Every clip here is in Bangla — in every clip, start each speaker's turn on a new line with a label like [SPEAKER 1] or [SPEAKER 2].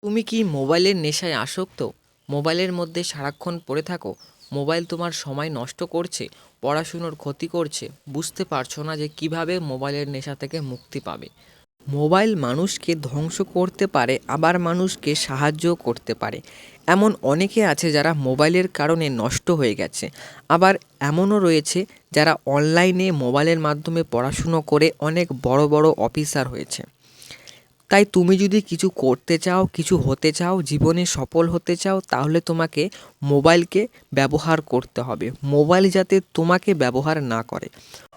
[SPEAKER 1] তুমি কি মোবাইলের নেশায় আসক্ত? মোবাইলের মধ্যে সারাক্ষণ পড়ে থাকো? মোবাইল তোমার সময় নষ্ট করছে, পড়াশুনোর ক্ষতি করছে, বুঝতে পারছো না যে কিভাবে মোবাইলের নেশা থেকে মুক্তি পাবে। মোবাইল মানুষকে ধ্বংস করতে পারে, আবার মানুষকে সাহায্যও করতে পারে। এমন অনেকে আছে যারা মোবাইলের কারণে নষ্ট হয়ে গেছে। আবার এমনও রয়েছে যারা অনলাইনে মোবাইলের মাধ্যমে পড়াশুনো করে অনেক বড় বড় অফিসার হয়েছে। তাই তুমি যদি কিছু করতে চাও, কিছু হতে চাও, জীবনে সফল হতে চাও, তাহলে তোমাকে মোবাইলকে ব্যবহার করতে হবে। মোবাইল যাতে তোমাকে ব্যবহার না করে।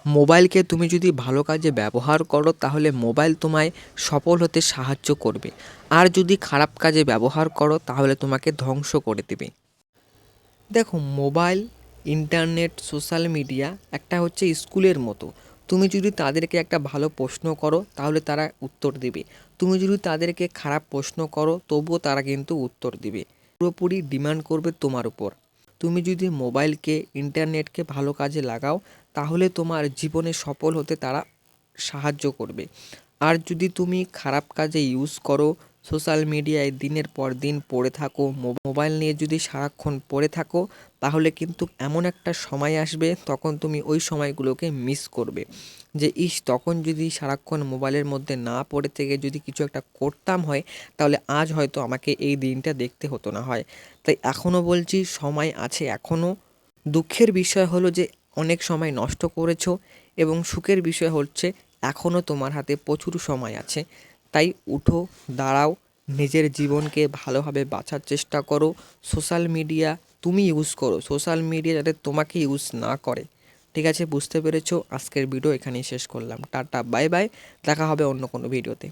[SPEAKER 1] মোবাইলকে তুমি যদি ভালো কাজে ব্যবহার করো তাহলে মোবাইল তোমায় সফল হতে সাহায্য করবে। আর যদি খারাপ কাজে ব্যবহার করো তাহলে তোমাকে ধ্বংস করে দেবে। দেখো, মোবাইল, ইন্টারনেট, সোশ্যাল মিডিয়া একটা হচ্ছে স্কুলের মতো। তুমি যদি তাদেরকে একটা ভালো প্রশ্ন করো তাহলে তারা উত্তর দেবে। তুমি যদি তাদেরকে খারাপ প্রশ্ন করো তবুও তারা কিন্তু উত্তর দেবে। পুরোপুরি ডিমান্ড করবে তোমার উপর। তুমি যদি মোবাইলকে, ইন্টারনেটকে ভালো কাজে লাগাও তাহলে তোমার জীবনে সফল হতে তারা সাহায্য করবে। আর যদি তুমি খারাপ কাজে ইউজ করো, সোশ্যাল মিডিয়ায় দিনের পর দিন পড়ে থাকো, মোবাইল নিয়ে যদি সারাক্ষণ পড়ে থাকো, তাহলে কিন্তু এমন একটা সময় আসবে তখন তুমি ওই সময়গুলোকে মিস করবে। যে তখন যদি সারাক্ষণ মোবাইলের মধ্যে না পড়ে থেকে যদি কিছু একটা করতাম হয়, তাহলে আজ হয়তো আমাকে এই দিনটা দেখতে হতো না হয়। তাই এখনও বলছি, সময় আছে এখনও। দুঃখের বিষয় হলো যে অনেক সময় নষ্ট করেছো, এবং সুখের বিষয় হচ্ছে এখনও তোমার হাতে প্রচুর সময় আছে। তাই উঠো, দাঁড়াও, নিজের জীবনকে ভালোভাবে বাঁচার চেষ্টা করো। সোশ্যাল মিডিয়া তুমি ইউজ করো, সোশ্যাল মিডিয়া যাতে তোমাকে ইউজ না করে। ঠিক আছে, বুঝতে পেরেছো? আজকের ভিডিও এখানেই শেষ করলাম। Tata, bye bye. দেখা হবে অন্য কোনো ভিডিওতে।